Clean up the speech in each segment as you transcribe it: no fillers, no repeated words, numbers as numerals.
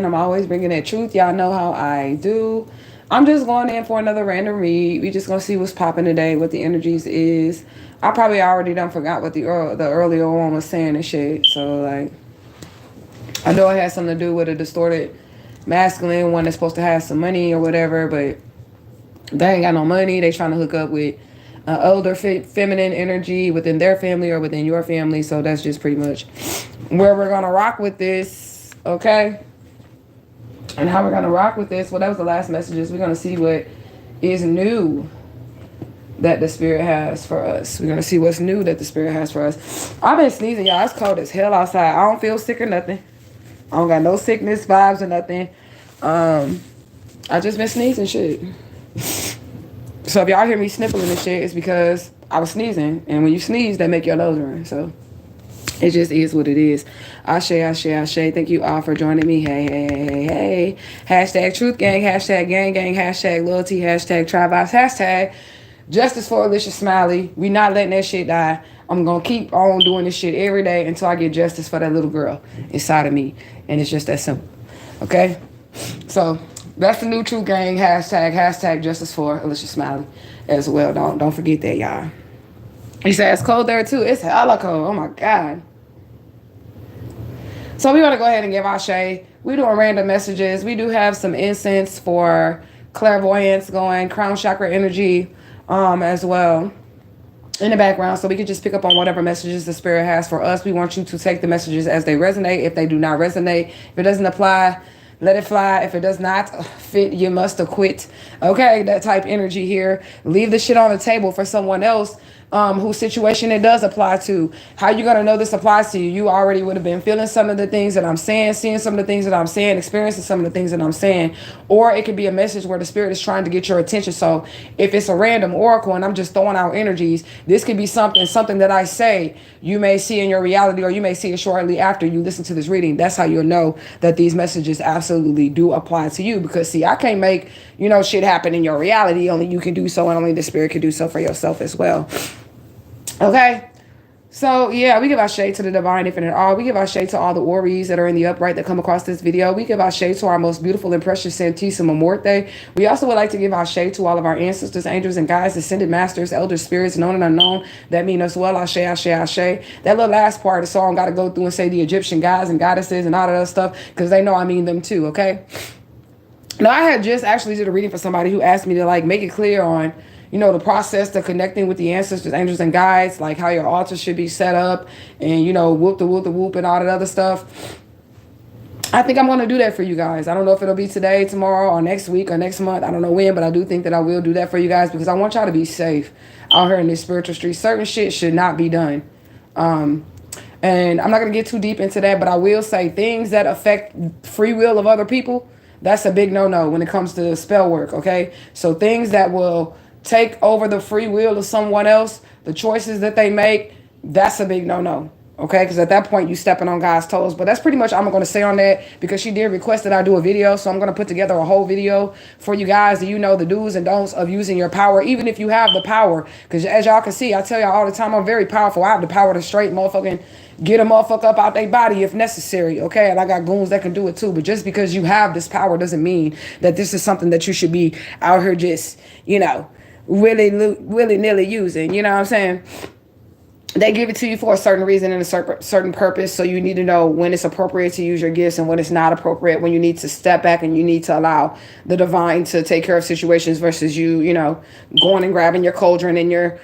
I'm always bringing that truth. Y'all know how I do. I'm just going in for another random read. We just gonna see what's popping today, what the energies is. I probably already done forgot what the earlier one was saying and shit. So like, I know it has something to do with a distorted masculine one that's supposed to have some money or whatever, but they ain't got no money. They trying to hook up with older feminine energy within their family or within your family. So that's just pretty much where we're gonna rock with this. Okay. And how we're going to rock with this, well, that was the last messages. We're going to see what is new that the spirit has for us. We're going to see what's new that the spirit has for us. I've been sneezing, y'all. It's cold as hell outside. I don't feel sick or nothing. I don't got no sickness vibes or nothing. I just been sneezing shit. So if y'all hear me sniffling and shit, it's because I was sneezing. And when you sneeze, that make your nose run. So it just is what it is. Ashe, ashe, ashe. Thank you all for joining me. Hey, hey, hey, hey. Hashtag truth gang, hashtag gang gang, hashtag loyalty, hashtag tribe vibes, hashtag justice for Alicia Smiley. We not letting that shit die. I'm going to keep on doing this shit every day until I get justice for that little girl inside of me. And it's just that simple. Okay? So that's the new truth gang, hashtag justice for Alicia Smiley as well. Don't forget that, y'all. He said it's cold there too. It's hella cold. Oh my God. So we want to go ahead and give Ashe. We doing random messages. We do have some incense for clairvoyance going, crown chakra energy as well in the background. So we could just pick up on whatever messages the spirit has for us. We want you to take the messages as they resonate. If they do not resonate, if it doesn't apply, let it fly. If it does not fit, you must acquit. Okay, that type energy here. Leave the shit on the table for someone else whose situation it does apply to. How you gonna know this applies to you? You already would have been feeling some of the things that I'm saying, seeing some of the things that I'm saying, experiencing some of the things that I'm saying. Or it could be a message where the spirit is trying to get your attention. So if it's a random oracle and I'm just throwing out energies, this could be something that I say you may see in your reality, or you may see it shortly after you listen to this reading. That's how you'll know that these messages absolutely do apply to you. Because see, I can't make, shit happen in your reality. Only you can do so, and only the spirit can do so for yourself as well. Okay, so yeah, we give our shade to the divine infinite all. We give our shade to all the Auries that are in the upright that come across this video. We give our shade to our most beautiful and precious Santissima Morte. We also would like to give our shade to all of our ancestors, angels, and guides, ascended masters, elders, spirits, known and unknown, that mean us well. Ashe, ashe, ashe. That little last part of the song got to go through and say the Egyptian gods and goddesses and all that other stuff, because they know I mean them too, okay? Now, I had just actually did a reading for somebody who asked me to make it clear on the process to connecting with the ancestors, angels, and guides, like how your altar should be set up and, whoop the whoop and all that other stuff. I think I'm going to do that for you guys. I don't know if it'll be today, tomorrow, or next week, or next month. I don't know when, but I do think that I will do that for you guys, because I want y'all to be safe out here in this spiritual street. Certain shit should not be done. And I'm not going to get too deep into that, but I will say things that affect free will of other people, that's a big no-no when it comes to spell work, okay? So things that will take over the free will of someone else, the choices that they make, that's a big no-no, okay? Because at that point, you stepping on God's toes. But that's pretty much all I'm going to say on that, because she did request that I do a video. So I'm going to put together a whole video for you guys, that the do's and don'ts of using your power, even if you have the power. Because as y'all can see, I tell y'all all the time, I'm very powerful. I have the power to straight motherfucking get a motherfucker up out their body if necessary, okay? And I got goons that can do it too. But just because you have this power doesn't mean that this is something that you should be out here just, willy-nilly using. You know what I'm saying? They give it to you for a certain reason and a certain purpose. So you need to know when it's appropriate to use your gifts and when it's not appropriate, when you need to step back and you need to allow the divine to take care of situations versus you, going and grabbing your cauldron and your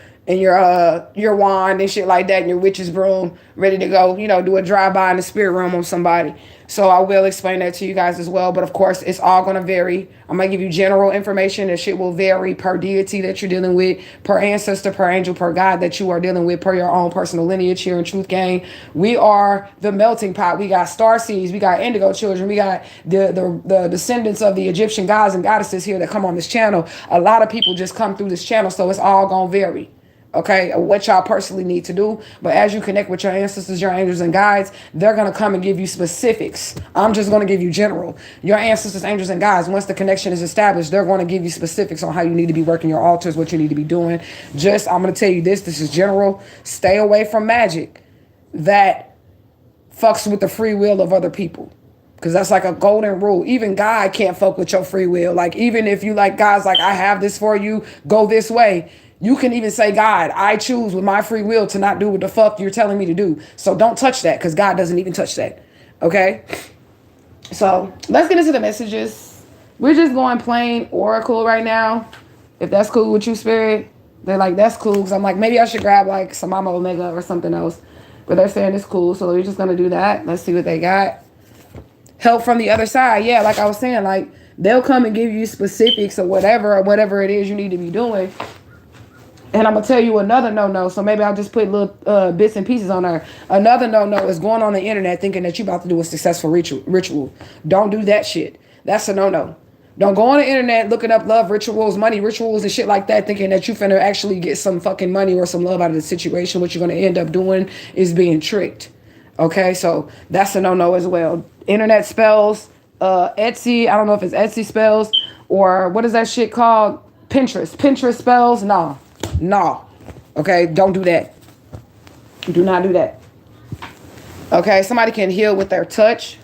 wand and shit like that, and your witch's broom, ready to go, do a drive-by in the spirit realm on somebody. So I will explain that to you guys as well. But of course, it's all going to vary. I'm going to give you general information. And shit will vary per deity that you're dealing with, per ancestor, per angel, per God that you are dealing with, per your own personal lineage here in Truth Gang. We are the melting pot. We got star seeds. We got indigo children. We got the descendants of the Egyptian gods and goddesses here that come on this channel. A lot of people just come through this channel. So it's all going to vary. Okay, what y'all personally need to do. But as you connect with your ancestors, your angels, and guides, they're going to come and give you specifics. I'm just going to give you general. Your ancestors, angels, and guides, once the connection is established, they're going to give you specifics on how you need to be working your altars, what you need to be doing. I'm going to tell you this is general. Stay away from magic that fucks with the free will of other people. Because that's like a golden rule. Even God can't fuck with your free will. Like, even if you like, God's like, I have this for you, go this way. You can even say, God, I choose with my free will to not do what the fuck you're telling me to do. So don't touch that, because God doesn't even touch that. Okay? So let's get into the messages. We're just going plain oracle right now. If that's cool with you, Spirit. They're like, that's cool. Because I'm like, maybe I should grab like some Mama Omega or something else. But they're saying it's cool. So we're just going to do that. Let's see what they got. Help from the other side. Yeah, like I was saying, like they'll come and give you specifics or whatever it is you need to be doing. And I'm going to tell you another no-no. So maybe I'll just put little bits and pieces on there. Another no-no is going on the internet thinking that you're about to do a successful ritual. Don't do that shit. That's a no-no. Don't go on the internet looking up love rituals, money rituals, and shit like that, thinking that you finna actually get some fucking money or some love out of the situation. What you're going to end up doing is being tricked. Okay, so that's a no-no as well. Internet spells, Etsy, I don't know if it's Etsy spells, or what is that shit called? Pinterest spells? No. Okay, don't do that. Do not do that. Okay, somebody can heal with their touch.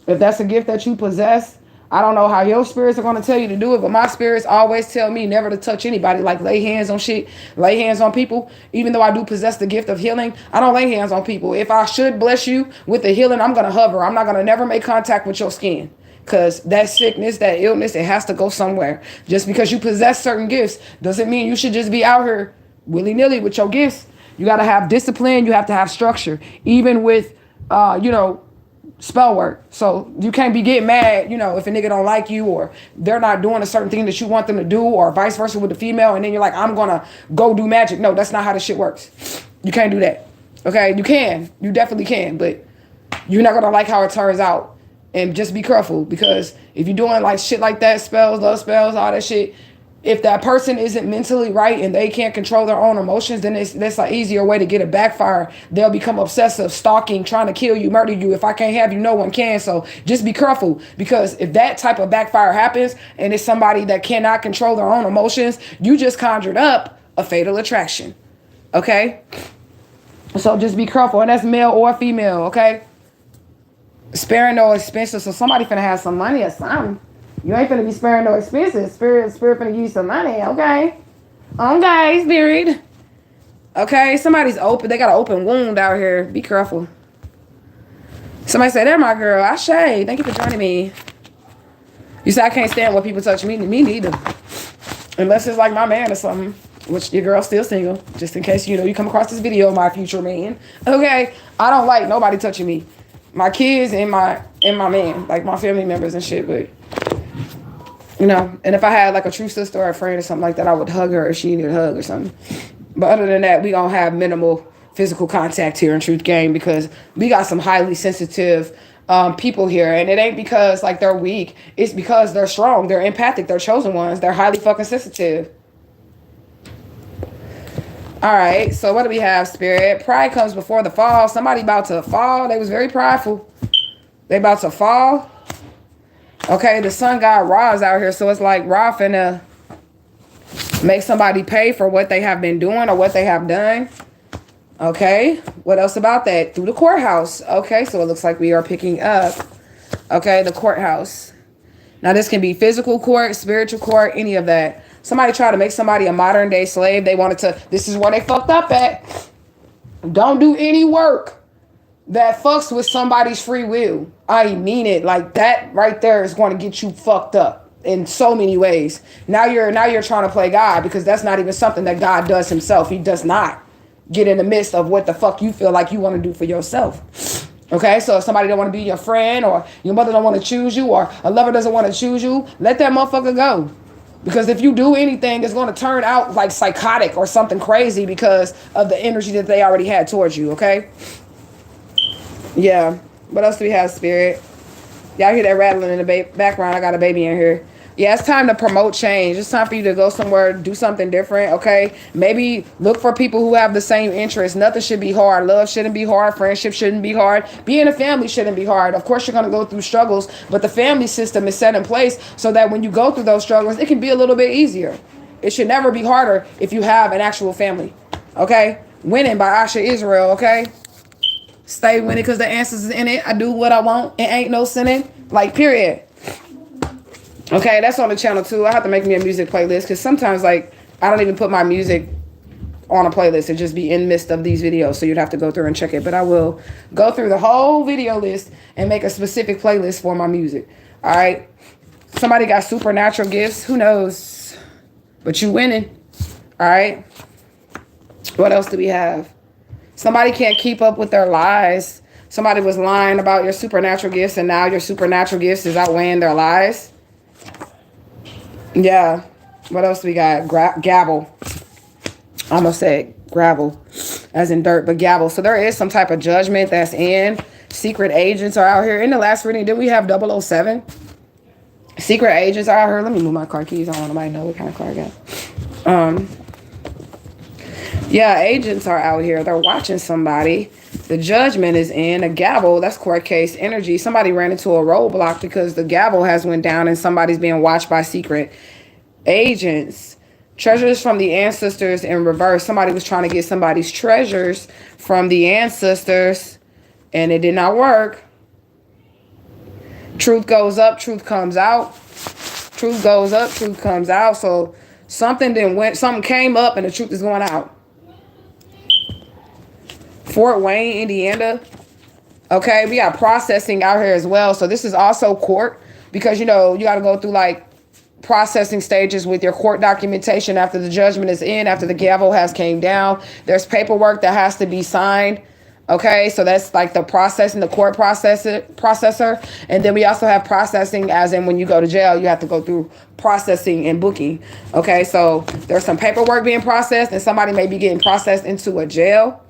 If that's a gift that you possess, I don't know how your spirits are going to tell you to do it, but my spirits always tell me never to touch anybody, like lay hands on shit, lay hands on people. Even though I do possess the gift of healing, I don't lay hands on people. If I should bless you with the healing, I'm going to hover. I'm not going to never make contact with your skin, because that sickness, that illness, it has to go somewhere. Just because you possess certain gifts doesn't mean you should just be out here willy-nilly with your gifts. You got to have discipline. You have to have structure, even with, spell work. So you can't be getting mad, if a nigga don't like you or they're not doing a certain thing that you want them to do, or vice versa with the female, and then you're like, I'm gonna go do magic. No, that's not how this shit works. You can't do that. Okay, you definitely can, but you're not gonna like how it turns out. And just be careful, because if you're doing like shit like that, spells, love spells, all that shit, if that person isn't mentally right and they can't control their own emotions, then that's an easier way to get a backfire. They'll become obsessive, stalking, trying to kill you, murder you. If I can't have you, no one can. So just be careful, because if that type of backfire happens and it's somebody that cannot control their own emotions, you just conjured up a fatal attraction. Okay? So just be careful. And that's male or female, okay? Sparing no expenses. So somebody finna have some money or something. You ain't finna be sparing no expenses. Spirit finna give you some money, okay? Okay, Spirit. Okay, somebody's open. They got an open wound out here. Be careful. Somebody said, "There, my girl. Ashe. Thank you for joining me." You say I can't stand when people touch me. Me neither. Unless it's like my man or something. Which your girl's still single. Just in case, you come across this video, my future man. Okay? I don't like nobody touching me. My kids and my man. Like my family members and shit, but... and if I had like a true sister or a friend or something like that, I would hug her if she needed a hug or something. But other than that, we gonna have minimal physical contact here in Truth Game, because we got some highly sensitive people here. And it ain't because like they're weak. It's because they're strong. They're empathic. They're chosen ones. They're highly fucking sensitive. All right. So what do we have, Spirit? Pride comes before the fall. Somebody about to fall. They was very prideful. They about to fall. Okay, the sun god Ra's out here, so it's like Ra finna make somebody pay for what they have been doing or what they have done. Okay, what else about that? Through the courthouse. Okay, so it looks like we are picking up, okay, the courthouse. Now this can be physical court, spiritual court, any of that. Somebody tried to make somebody a modern day slave. They wanted to, this is where they fucked up at. Don't do any work that fucks with somebody's free will. I mean it. Like that right there is going to get you fucked up in so many ways. Now you're trying to play God, because that's not even something that God does himself. He does not get in the midst of what the fuck you feel like you want to do for yourself. Okay, so if somebody don't want to be your friend, or your mother don't want to choose you, or a lover doesn't want to choose you, let that motherfucker go. Because if you do anything, it's going to turn out like psychotic or something crazy because of the energy that they already had towards you, okay? Yeah. What else do we have, Spirit? Y'all hear that rattling in the background? I got a baby in here. Yeah, it's time to promote change. It's time for you to go somewhere, do something different, okay? Maybe look for people who have the same interests. Nothing should be hard. Love shouldn't be hard. Friendship shouldn't be hard. Being a family shouldn't be hard. Of course, you're going to go through struggles, but the family system is set in place so that when you go through those struggles, it can be a little bit easier. It should never be harder if you have an actual family, okay? Winning by Asha Israel, okay? Stay with it because the answers is in it. I do what I want. It ain't no sinning. Like, period. Okay, that's on the channel too. I have to make me a music playlist because sometimes, like, I don't even put my music on a playlist. It just be in midst of these videos, so you'd have to go through and check it. But I will go through the whole video list and make a specific playlist for my music. All right. Somebody got supernatural gifts. Who knows? But you winning. All right. What else do we have? Somebody can't keep up with their lies. Somebody was lying about your supernatural gifts, and now your supernatural gifts is outweighing their lies. Yeah. What else we got? Gabble. I almost said gravel, as in dirt, but gabble. So there is some type of judgment that's in. Secret agents are out here. In the last reading, did we have 007? Secret agents are out here. Let me move my car keys. I don't want nobody to know what kind of car I got. Yeah, agents are out here. They're watching somebody. The judgment is in. A gavel, that's court case energy. Somebody ran into a roadblock because the gavel has went down and somebody's being watched by secret agents. Treasures from the ancestors in reverse. Somebody was trying to get somebody's treasures from the ancestors and it did not work. Truth goes up, truth comes out. Truth goes up, truth comes out. So something came up and the truth is going out. Fort Wayne, Indiana. Okay, we got processing out here as well. So this is also court because, you know, you got to go through like processing stages with your court documentation after the judgment is in, after the gavel has came down. There's paperwork that has to be signed. Okay, so that's like the processing, the court processor. And then we also have processing as in when you go to jail, you have to go through processing and booking. Okay, so there's some paperwork being processed and somebody may be getting processed into a jail.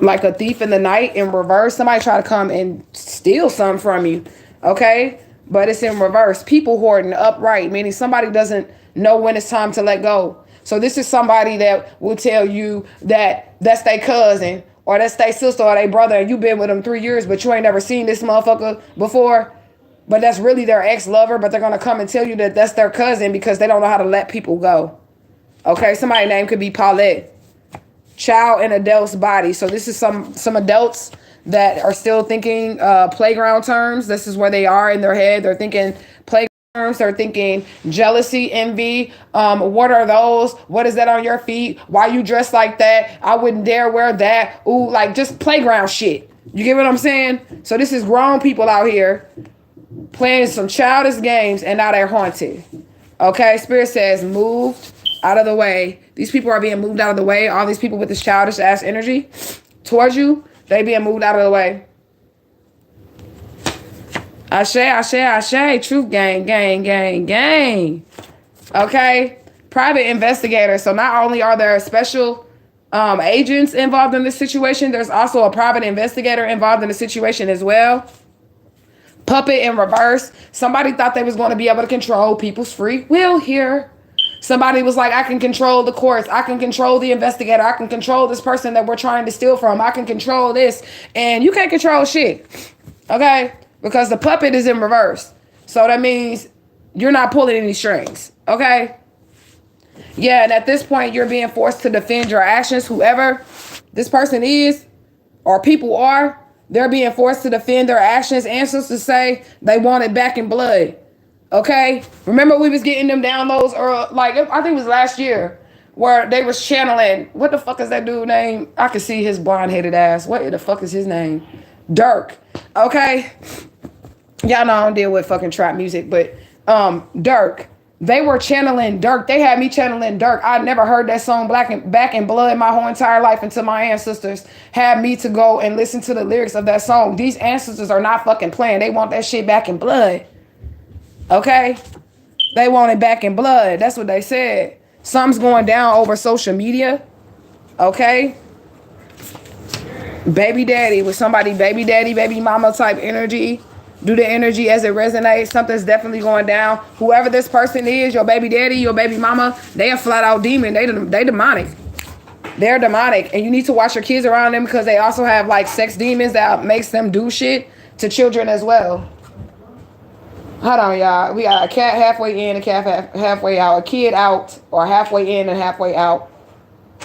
Like a thief in the night in reverse. Somebody try to come and steal something from you. Okay, but it's in reverse. People hoarding upright, meaning somebody doesn't know when it's time to let go. So this is somebody that will tell you that that's their cousin or that's their sister or their brother and you've been with them 3 years, but you ain't never seen this motherfucker before. But that's really their ex-lover, but they're going to come and tell you that that's their cousin because they don't know how to let people go. Okay, somebody's name could be Paulette. Child in adult's body. So this is some adults that are still thinking playground terms. This is where they are in their head. They're thinking playground terms. They're thinking jealousy, envy. What are those? What is that on your feet? Why you dressed like that? I wouldn't dare wear that. Ooh, like just playground shit. You get what I'm saying? So this is grown people out here playing some childish games and now they're haunted. Okay, Spirit says moved out of the way. These people are being moved out of the way. All these people with this childish ass energy towards you, they being moved out of the way. Ashe, ashe, ashe. Truth gang, gang, gang, gang. Okay? Private investigators. So not only are there special agents involved in this situation, there's also a private investigator involved in the situation as well. Puppet in reverse. Somebody thought they was going to be able to control people's free will here. Somebody was like, I can control the courts. I can control the investigator. I can control this person that we're trying to steal from. I can control this. And you can't control shit. Okay? Because the puppet is in reverse. So that means you're not pulling any strings. Okay? Yeah, and at this point, you're being forced to defend your actions. Whoever this person is or people are, they're being forced to defend their actions. Answers to say they want it back in blood. Okay, remember we was getting them downloads or like I think it was last year where they was channeling. What the fuck is that dude name? I can see his blonde headed ass. What the fuck is his name? Dirk. Okay, y'all know I don't deal with fucking trap music, but Dirk. They were channeling Dirk. They had me channeling Dirk. I never heard that song Back in Blood my whole entire life until my ancestors had me to go and listen to the lyrics of that song. These ancestors are not fucking playing. They want that shit back in blood. Okay? They want it back in blood. That's what they said. Something's going down over social media. Okay? Baby daddy with somebody, baby daddy, baby mama type energy. Do the energy as it resonates. Something's definitely going down. Whoever this person is, your baby daddy, your baby mama, they a flat out demon. They demonic. They're demonic. And you need to watch your kids around them because they also have like sex demons that makes them do shit to children as well. Hold on, y'all. We got a cat halfway in, a cat halfway out, a kid out, or halfway in and halfway out.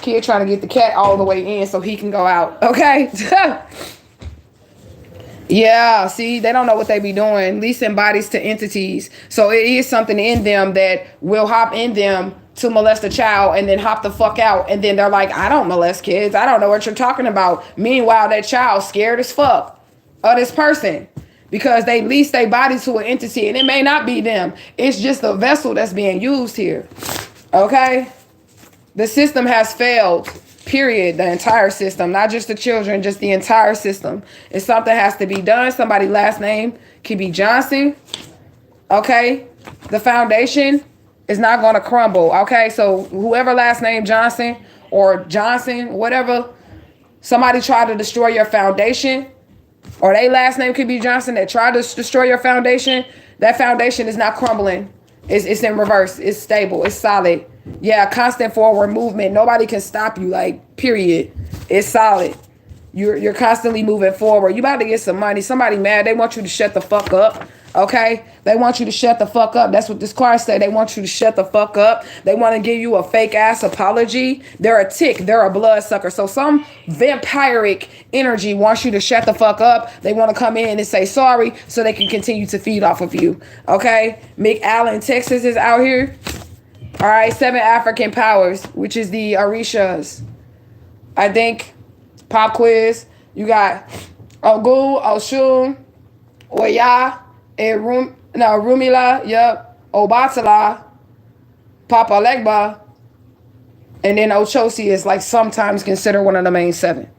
Kid trying to get the cat all the way in so he can go out. Okay. Yeah, see, they don't know what they be doing. Leasing bodies to entities. So it is something in them that will hop in them to molest a child and then hop the fuck out. And then they're like, I don't molest kids. I don't know what you're talking about. Meanwhile, that child scared as fuck of this person because they lease their body to an entity. And it may not be them. It's just the vessel that's being used here. Okay? The system has failed. Period. The entire system, not just the children, just the entire system. If something has to be done, somebody's last name could be Johnson. Okay. The foundation is not going to crumble. Okay. So whoever last name Johnson or Johnson, whatever, somebody tried to destroy your foundation, or they last name could be Johnson that tried to destroy your foundation. That foundation is not crumbling. It's in reverse. It's stable. It's solid. Yeah, constant forward movement. Nobody can stop you, like, period. It's solid. You're constantly moving forward. You about to get some money. Somebody mad. They want you to shut the fuck up. Okay? They want you to shut the fuck up. That's what this card said. They want you to shut the fuck up. They want to give you a fake ass apology. They're a tick. They're a bloodsucker. So some vampiric energy wants you to shut the fuck up. They want to come in and say sorry so they can continue to feed off of you. Okay? McAllen, Texas is out here. All right, 7 African powers, which is the Orishas. I think pop quiz. You got Ogun, Oshun, Oya, Rumila, yep, Obatala, Papa Legba, and then Ochosi is like sometimes considered one of the main 7.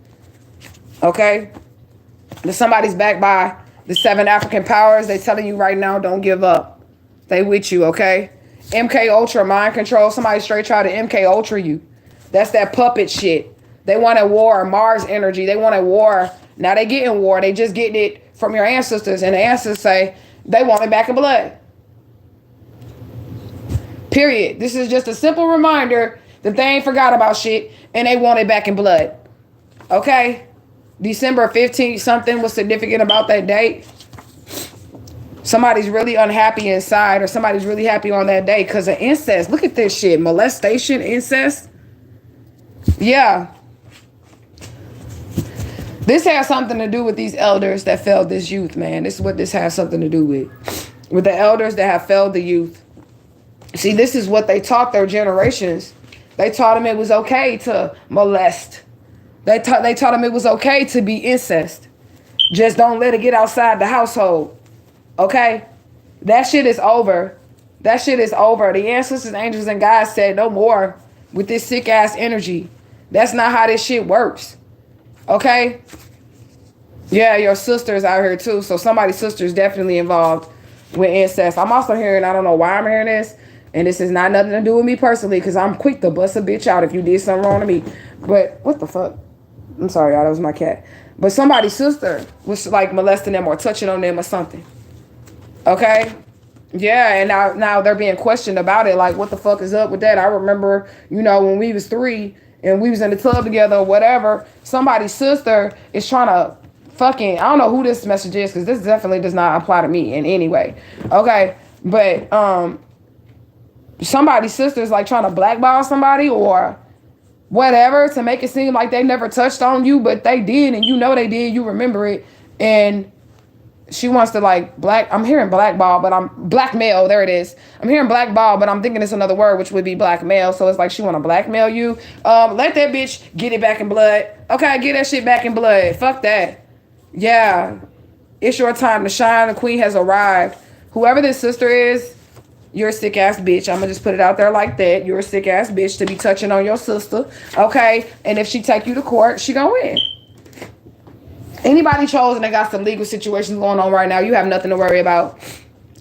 Okay? If somebody's backed by the 7 African powers, they telling you right now, don't give up. They with you, okay? MK Ultra, mind control. Somebody straight try to MK Ultra you. That's that puppet shit. They wanted war, Mars energy. They wanted war. Now they getting war. They just getting it from your ancestors. And the ancestors say they want it back in blood. Period. This is just a simple reminder that they ain't forgot about shit and they want it back in blood. Okay? December 15th, something was significant about that date. Somebody's really unhappy inside, or somebody's really happy on that day because of incest. Look at this shit. Molestation, incest. Yeah. This has something to do with these elders that failed this youth, man. This is what this has something to do with. With the elders that have failed the youth. See, this is what they taught their generations. They taught them it was okay to molest. They taught them it was okay to be incest. Just don't let it get outside the household. Okay, that shit is over. That shit is over. The ancestors, angels, and guys said no more with this sick ass energy. That's not how this shit works. Okay? Yeah, your sister's out here too. So somebody's sister is definitely involved with incest. I'm also hearing, I don't know why I'm hearing this, and this is not nothing to do with me personally, because I'm quick to bust a bitch out if you did something wrong to me. But what the fuck? I'm sorry, y'all. That was my cat. But somebody's sister was like molesting them or touching on them or something. Okay? Yeah, and now they're being questioned about it. Like, what the fuck is up with that? I remember, when we was 3 and we was in the club together or whatever, somebody's sister is trying to fucking, I don't know who this message is because this definitely does not apply to me in any way. Okay? But somebody's sister is like trying to blackball somebody or whatever to make it seem like they never touched on you, but they did, and they did, you remember it, and she wants to I'm hearing blackball, but I'm blackmail. There it is. I'm hearing blackball, but I'm thinking it's another word, which would be blackmail. So it's like she want to blackmail you. Let that bitch get it back in blood. Okay, get that shit back in blood. Fuck that. Yeah. It's your time to shine. The queen has arrived. Whoever this sister is, you're a sick ass bitch. I'm gonna just put it out there like that. You're a sick ass bitch to be touching on your sister. Okay? And if she take you to court, she gonna win. Anybody chosen that got some legal situations going on right now, you have nothing to worry about.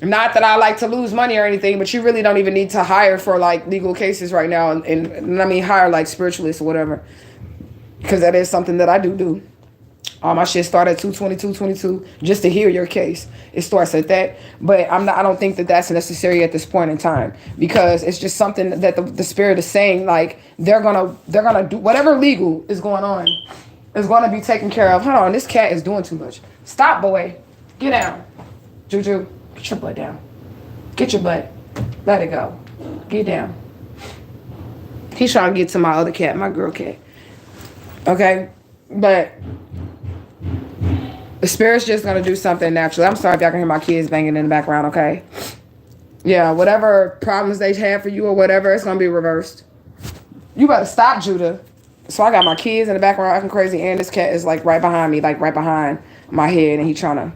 Not that I like to lose money or anything, but you really don't even need to hire for legal cases right now. And I mean hire spiritualists or whatever. Because that is something that I do. All my shit start at 222 just to hear your case. It starts at that. But I don't think that that's necessary at this point in time. Because it's just something that the spirit is saying, they're gonna do whatever legal is going on. Is going to be taken care of. Hold on, this cat is doing too much. Stop, boy. Get down. Juju, get your butt down. Get your butt. Let it go. Get down. He's trying to get to my other cat, my girl cat. Okay? But the spirit's just going to do something naturally. I'm sorry if y'all can hear my kids banging in the background, okay? Yeah, whatever problems they have for you or whatever, it's going to be reversed. You better stop, Judah. So I got my kids in the background acting crazy, and this cat is like right behind me, like right behind my head, and he trying to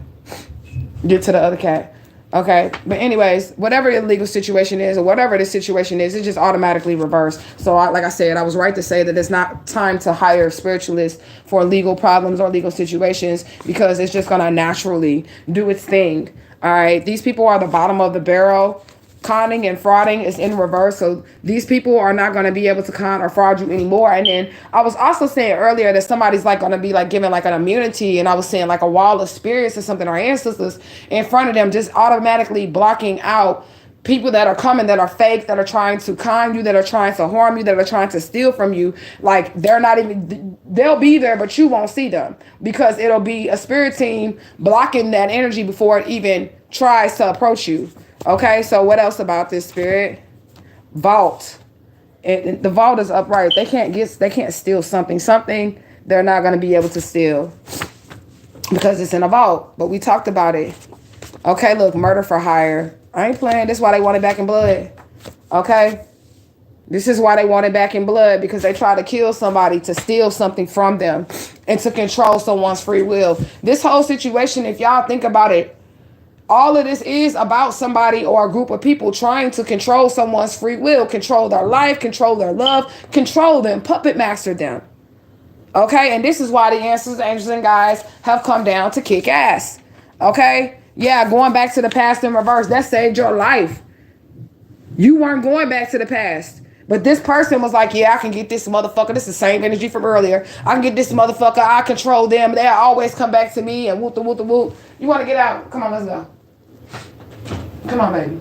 get to the other cat. Okay, but anyways, whatever the legal situation is or whatever the situation is, it's just automatically reversed. So like I said, I was right to say that it's not time to hire spiritualists for legal problems or legal situations, because it's just going to naturally do its thing. All right, these people are the bottom of the barrel. Conning and frauding is in reverse. So these people are not going to be able to con or fraud you anymore. And then I was also saying earlier that somebody's like going to be like given like an immunity. And I was saying like a wall of spirits or something, our ancestors in front of them, just automatically blocking out people that are coming, that are fake, that are trying to con you, that are trying to harm you, that are trying to steal from you. Like they're not even, they'll be there, but you won't see them, because it'll be a spirit team blocking that energy before it even tries to approach you. Okay, so what else about this spirit? Vault. And the vault is upright. They can't steal something. Something they're not going to be able to steal because it's in a vault. But we talked about it. Okay, look, murder for hire. I ain't playing. This is why they want it back in blood. Okay? This is why they want it back in blood, because they try to kill somebody to steal something from them and to control someone's free will. This whole situation, if y'all think about it, all of this is about somebody or a group of people trying to control someone's free will, control their life, control their love, control them, puppet master them. Okay, and this is why the ancestors, angels, and guides have come down to kick ass. Okay, yeah, going back to the past in reverse, that saved your life. You weren't going back to the past. But this person was like, yeah, I can get this motherfucker. This is the same energy from earlier. I can get this motherfucker. I control them. They'll always come back to me and whoop the whoop the whoop. You want to get out? Come on, let's go. Come on, baby.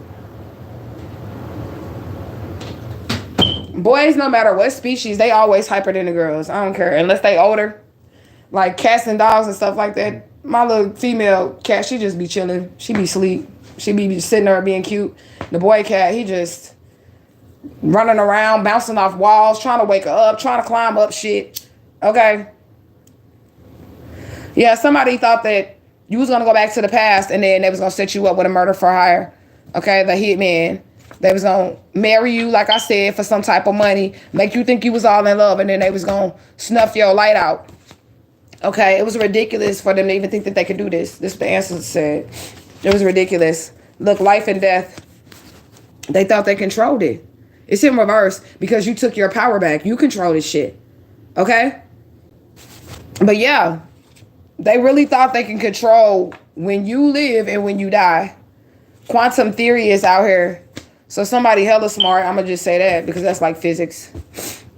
Boys, no matter what species, they always hyper than the girls. I don't care. Unless they older. Like cats and dogs and stuff like that. My little female cat, she just be chilling. She be asleep. She be sitting there being cute. The boy cat, he just running around, bouncing off walls, trying to wake her up, trying to climb up shit. Okay? Yeah, somebody thought that you was going to go back to the past and then they was going to set you up with a murder for hire. Okay, the hitman. They was going to marry you, like I said, for some type of money, make you think you was all in love, and then they was going to snuff your light out. Okay, it was ridiculous for them to even think that they could do this. This is what the ancestors said. It was ridiculous. Look, life and death. They thought they controlled it. It's in reverse because you took your power back. You control this shit. Okay? But yeah, they really thought they can control when you live and when you die. Quantum theory is out here. So somebody hella smart, I'm going to just say that because that's like physics.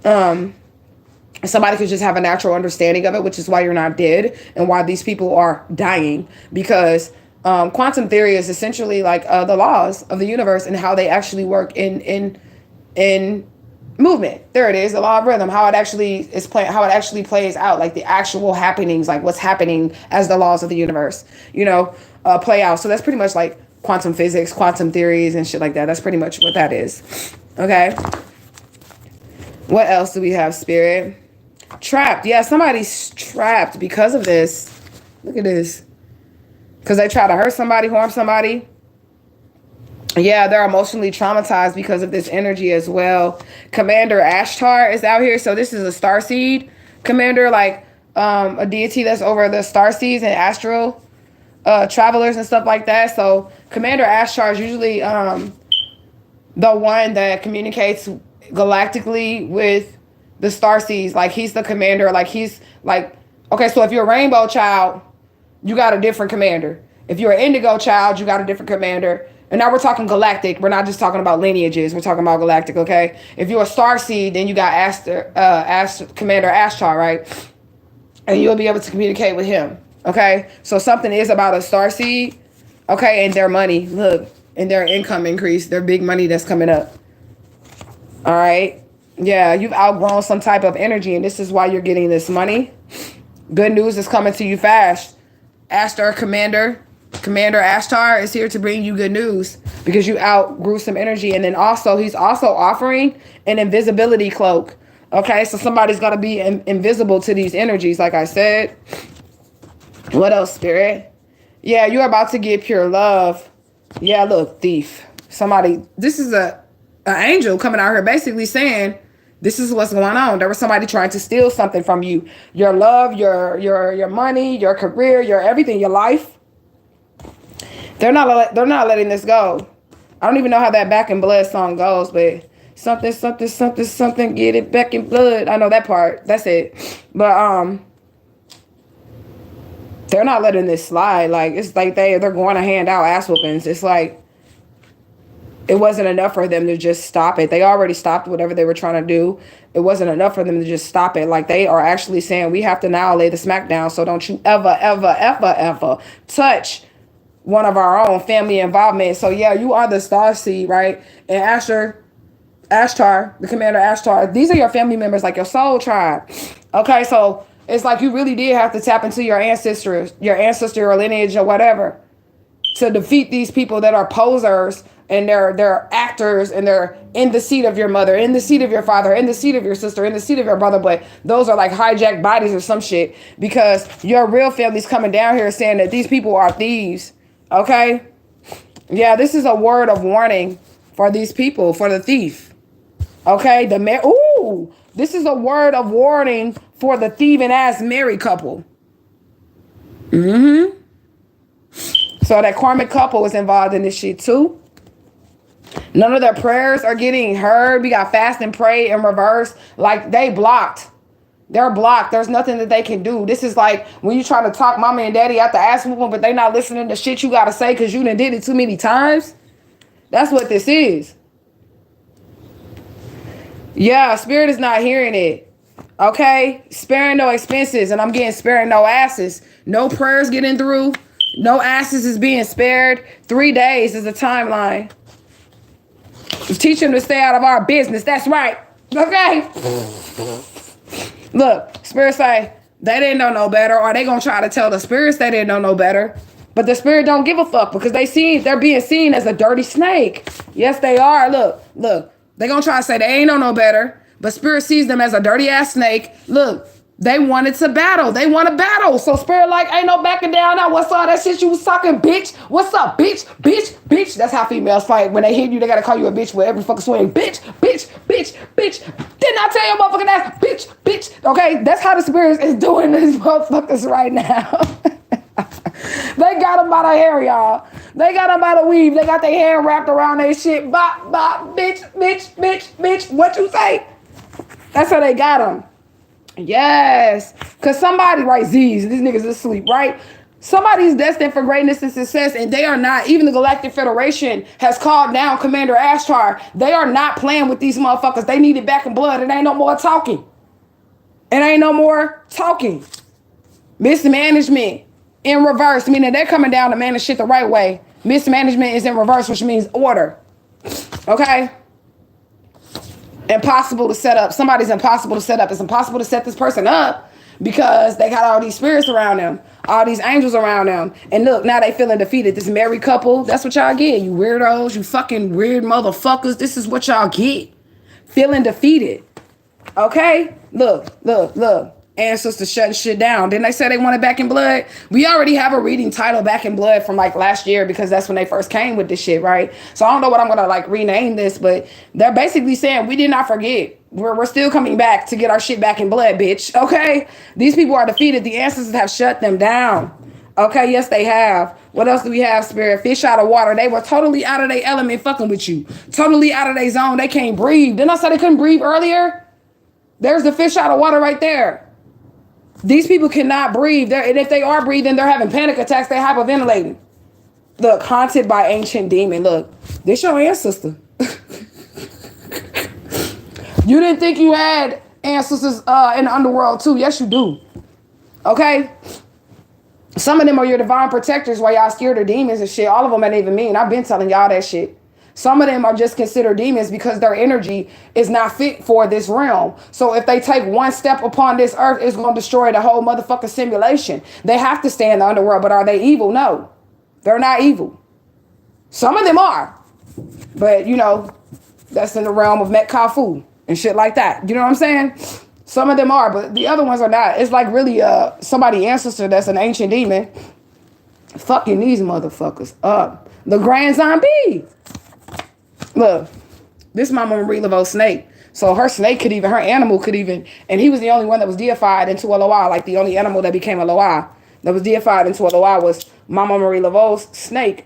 Somebody could just have a natural understanding of it, which is why you're not dead and why these people are dying. Because quantum theory is essentially like the laws of the universe and how they actually work in movement. There it is, the law of rhythm, how it actually is how it actually plays out, like the actual happenings, like what's happening as the laws of the universe, play out. So that's pretty much like quantum physics, quantum theories, and shit like that. That's pretty much what that is. Okay. What else do we have, spirit? Trapped. Yeah, somebody's trapped because of this. Look at this. Because they try to hurt somebody, harm somebody. Yeah, they're emotionally traumatized because of this energy as well. Commander Ashtar is out here. So this is a starseed commander, like a deity that's over the starseeds and astral travelers and stuff like that. So Commander Ashtar is usually the one that communicates galactically with the starseeds. Like he's the commander. Like he's like, okay, so if you're a rainbow child, you got a different commander. If you're an indigo child, you got a different commander. And now we're talking galactic. We're not just talking about lineages. We're talking about galactic, okay? If you're a starseed, then you got Commander Ashtar, right? And you'll be able to communicate with him, okay? So something is about a starseed, okay, and their money. Look, and their income increase, their big money that's coming up. All right? Yeah, you've outgrown some type of energy, and this is why you're getting this money. Good news is coming to you fast. Ashtar Commander Commander Ashtar is here to bring you good news because you outgrew some energy. And then also, he's also offering an invisibility cloak. Okay, so somebody's got to be invisible to these energies, like I said. What else, Spirit? Yeah, you're about to get pure love. Yeah, look, thief. Somebody, this is an angel coming out here basically saying, this is what's going on. There was somebody trying to steal something from you. Your love, your money, your career, your everything, your life. They're not letting this go. I don't even know how that Back in Blood song goes, but something, something, something, something, get it back in blood. I know that part. That's it. But they're not letting this slide. Like, it's like they're going to hand out ass whoopings. It's like it wasn't enough for them to just stop it. They already stopped whatever they were trying to do. It wasn't enough for them to just stop it. Like, they are actually saying, we have to now lay the smack down. So don't you ever, ever, ever, ever touch one of our own family involvement. So yeah, you are the star seed, right? And Ashtar, the commander Ashtar, these are your family members, like your soul tribe. Okay, so it's like you really did have to tap into your ancestor or lineage or whatever to defeat these people that are posers and they're actors and they're in the seat of your mother, in the seat of your father, in the seat of your sister, in the seat of your brother, but those are like hijacked bodies or some shit because your real family's coming down here saying that these people are thieves. Okay? Yeah, this is a word of warning for these people, for the thief. Okay? This is a word of warning for the thieving ass married couple. So that karmic couple is involved in this shit too. None of their prayers are getting heard. We got fast and pray in reverse. Like, they blocked. They're blocked. There's nothing that they can do. This is like when you try to talk mama and daddy out the ass whooping, but they not listening to shit you got to say because you done did it too many times. That's what this is. Yeah, spirit is not hearing it. Okay? Sparing no expenses, and I'm getting sparing no asses. No prayers getting through. No asses is being spared. 3 days is the timeline. Teach them to stay out of our business. That's right. Okay? Look, spirits say they didn't know no better, or they gonna try to tell the spirits they didn't know no better. But the spirit don't give a fuck because they're being seen as a dirty snake. Yes, they are. Look. They gonna try to say they ain't know no better, but spirit sees them as a dirty ass snake. Look, they wanted to battle. They want to battle. So spirit like, ain't no backing down now. What's all that shit you was talking, bitch? What's up, bitch? Bitch, bitch. That's how females fight. When they hit you, they gotta call you a bitch with every fucking swing. Bitch, bitch, bitch, bitch. Didn't I tell you motherfucking ass? Bitch, bitch. Okay, that's how the spirit is doing these motherfuckers right now. They got them by the hair, y'all. They got them by the weave. They got their hair wrapped around their shit. Bop, bop, bitch, bitch, bitch, bitch. What you say? That's how they got them. Yes. Because somebody, right, Z's, these niggas is asleep, right? Somebody's destined for greatness and success, and they are not. Even the Galactic Federation has called down Commander Ashtar. They are not playing with these motherfuckers. They need it back in blood. It ain't no more talking. It ain't no more talking. Mismanagement in reverse, meaning they're coming down to manage shit the right way. Mismanagement is in reverse, which means order. Okay? Impossible to set up. Somebody's impossible to set up. It's impossible to set this person up because they got all these spirits around them, all these angels around them. And look, now they feeling defeated. This married couple, that's what y'all get. You weirdos, you fucking weird motherfuckers. This is what y'all get. Feeling defeated. Okay? Look. Ancestors shutting shit down. Didn't they say they wanted Back in Blood? We already have a reading title Back in Blood from like last year because that's when they first came with this shit, right? So I don't know what I'm gonna like rename this, but they're basically saying we did not forget. We're still coming back to get our shit back in blood, bitch. Okay? These people are defeated. The ancestors have shut them down. Okay, yes, they have. What else do we have, spirit? Fish out of water. They were totally out of their element fucking with you. Totally out of their zone. They can't breathe. Didn't I say they couldn't breathe earlier? There's the fish out of water right there. These people cannot breathe. And if they are breathing, they're having panic attacks. They're hyperventilating. Look, haunted by ancient demon. Look, this your ancestor. You didn't think you had ancestors in the underworld too. Yes, you do. Okay? Some of them are your divine protectors while y'all scared of demons and shit. All of them ain't even mean. I've been telling y'all that shit. Some of them are just considered demons because their energy is not fit for this realm. So if they take one step upon this earth, it's going to destroy the whole motherfucking simulation. They have to stay in the underworld, but are they evil? No. They're not evil. Some of them are. But, you know, that's in the realm of Metcalfu and shit like that. You know what I'm saying? Some of them are, but the other ones are not. It's like really somebody ancestor that's an ancient demon fucking these motherfuckers up. The Grand Zombie. Look, this is my Mama Marie Laveau snake. So her snake could even, her animal could even, and he was the only one that was deified into a Loa, like the only animal that became a Loa that was deified into a Loa was Mama Marie Laveau's snake.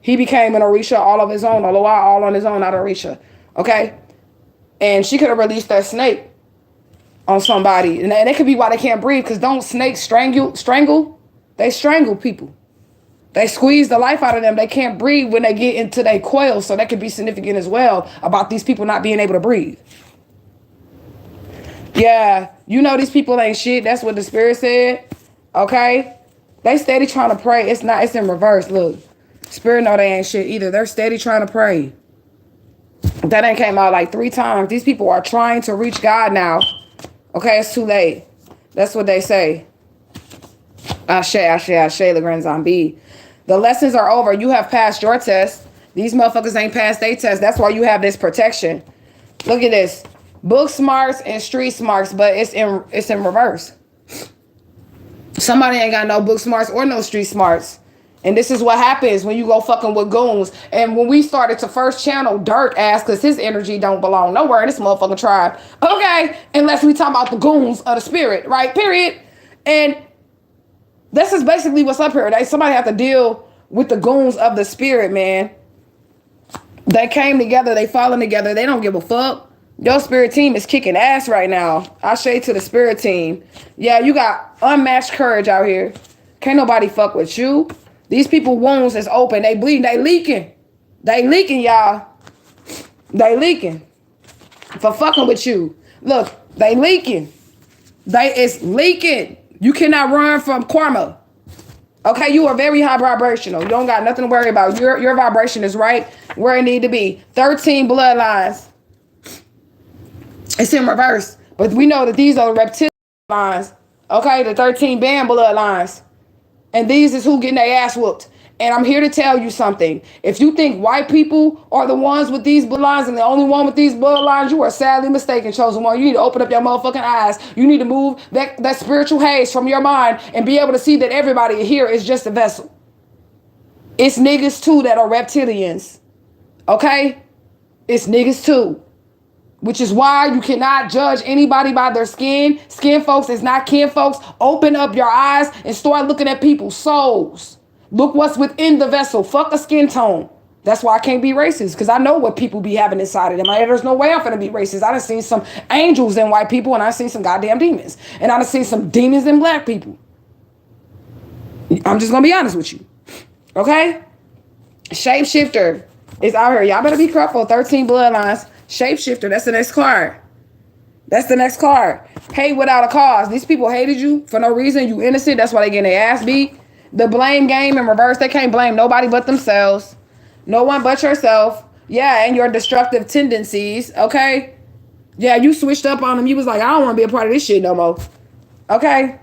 He became an Orisha all of his own, a Loa all on his own, not Orisha. Okay? And she could have released that snake on somebody. And that could be why they can't breathe, because don't snakes strangle? They strangle people. They squeeze the life out of them. They can't breathe when they get into their coil. So that could be significant as well about these people not being able to breathe. Yeah, you know these people ain't shit. That's what the spirit said. Okay? They steady trying to pray. It's in reverse. Look. Spirit know they ain't shit either. They're steady trying to pray. That ain't came out like 3 times. These people are trying to reach God now. Okay, it's too late. That's what they say. Ashe, ashe, ashe, Le Grand Zombie. The lessons are over. You have passed your test. These motherfuckers ain't passed their test. That's why you have this protection. Look at this. Book smarts and street smarts, but it's in reverse. Somebody ain't got no book smarts or no street smarts. And this is what happens when you go fucking with goons. And when we started to first channel Dirk ass, because his energy don't belong nowhere in this motherfucking tribe. Okay, unless we talk about the goons of the spirit, right? Period. And this is basically what's up here. Somebody have to deal with the goons of the spirit, man. They came together. They falling together. They don't give a fuck. Your spirit team is kicking ass right now. I shade to the spirit team. Yeah, you got unmatched courage out here. Can't nobody fuck with you. These people wounds is open. They bleeding. They leaking. They leaking, y'all. They leaking. For fucking with you. Look, they leaking. It's leaking. You cannot run from karma. Okay, you are very high vibrational. You don't got nothing to worry about. Your vibration is right where it need to be. 13 bloodlines. It's in reverse. But we know that these are the reptilian lines. Okay, the 13 band bloodlines. And these is who getting their ass whooped. And I'm here to tell you something. If you think white people are the ones with these bloodlines and the only one with these bloodlines, you are sadly mistaken, chosen one. You need to open up your motherfucking eyes. You need to move that spiritual haze from your mind and be able to see that everybody here is just a vessel. It's niggas too that are reptilians. Okay? It's niggas too. Which is why you cannot judge anybody by their skin. Skin folks is not kin folks. Open up your eyes and start looking at people's souls. Look what's within the vessel. Fuck a skin tone. That's why I can't be racist, because I know what people be having inside of them. There's no way I'm finna be racist. I done seen some angels in white people, and I seen some goddamn demons. And I done seen some demons in black people. I'm just gonna be honest with you. Okay? Shapeshifter is out here. Y'all better be careful. 13 bloodlines. Shapeshifter, that's the next card. That's the next card. Hate without a cause. These people hated you for no reason. You innocent. That's why they getting their ass beat. The blame game in reverse. They can't blame nobody but themselves. No one but yourself. Yeah, and your destructive tendencies. Okay? Yeah, you switched up on them. You was like, I don't want to be a part of this shit no more. Okay?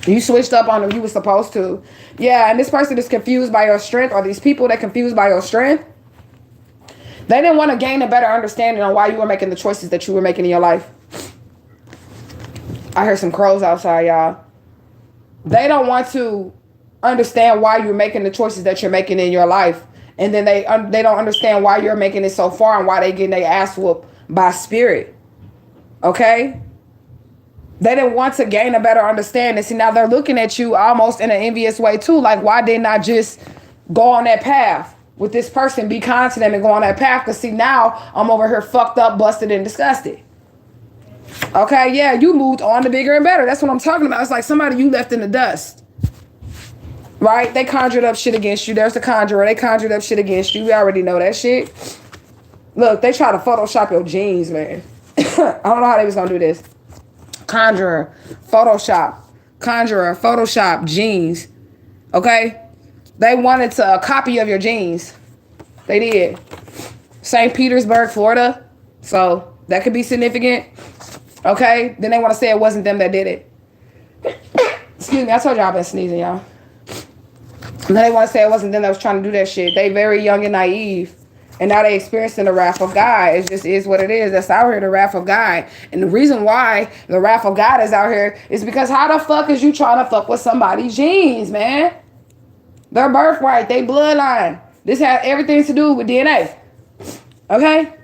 You switched up on them. You was supposed to. Yeah, and this person is confused by your strength, or these people that confused by your strength. They didn't want to gain a better understanding on why you were making the choices that you were making in your life. I heard some crows outside, y'all. They don't want to understand why you're making the choices that you're making in your life. And then they don't understand why you're making it so far and why they getting their ass whooped by spirit. Okay? They didn't want to gain a better understanding. See, now they're looking at you almost in an envious way too. Like, why didn't I just go on that path with this person, be kind to them and go on that path? Because see, now I'm over here fucked up, busted, and disgusted. Okay, yeah, you moved on to bigger and better. That's what I'm talking about. It's like somebody you left in the dust. Right? They conjured up shit against you. There's the conjurer. They conjured up shit against you. We already know that shit. Look, they try to Photoshop your jeans, man. I don't know how they was going to do this. Conjurer, Photoshop, jeans. Okay? They wanted a copy of your jeans. They did. St. Petersburg, Florida. So that could be significant. Okay? Then they want to say it wasn't them that did it. Excuse me. I told y'all I've been sneezing, y'all. And then they want to say it wasn't them that was trying to do that shit. They very young and naive. And now they experiencing the wrath of God. It just is what it is. That's out here, the wrath of God. And the reason why the wrath of God is out here is because how the fuck is you trying to fuck with somebody's genes, man? Their birthright, their bloodline. This has everything to do with DNA. Okay?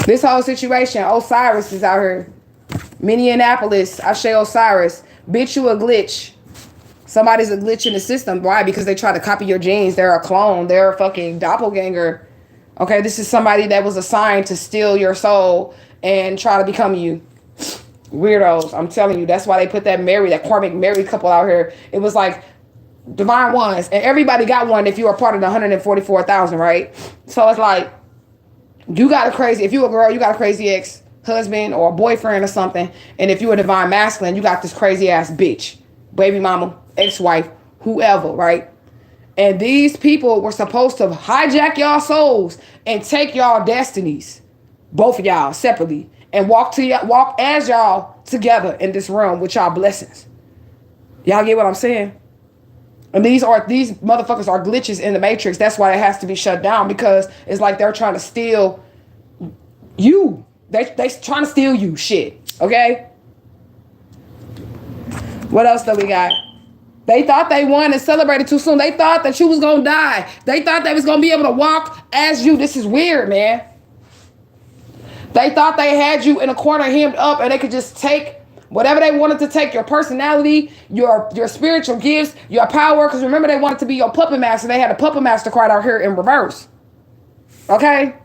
This whole situation, Osiris is out here. Minneapolis, Ashe Osiris. Bitch, you a glitch. Somebody's a glitch in the system. Why? Because they try to copy your genes. They're a clone. They're a fucking doppelganger. Okay, this is somebody that was assigned to steal your soul and try to become you. Weirdos. I'm telling you. That's why they put that karmic married couple out here. It was like divine ones. And everybody got one if you are part of the 144,000, right? So it's like, you got a crazy, if you a girl, you got a crazy ex-husband or a boyfriend or something. And if you a divine masculine, you got this crazy ass bitch, baby mama, ex-wife, whoever, right? And these people were supposed to hijack y'all souls and take y'all destinies, both of y'all separately, and walk as y'all together in this realm with y'all blessings. Y'all get what I'm saying? And these motherfuckers are glitches in the matrix. That's why it has to be shut down, because it's like they're trying to steal you. They trying to steal you shit. Okay? What else do we got? They thought they won and celebrated too soon. They thought that you was going to die. They thought they was going to be able to walk as you. This is weird, man. They thought they had you in a corner hemmed up and they could just take whatever they wanted to take, your personality, your spiritual gifts, your power. Because remember, they wanted to be your puppet master. They had a puppet master card out here in reverse. Okay?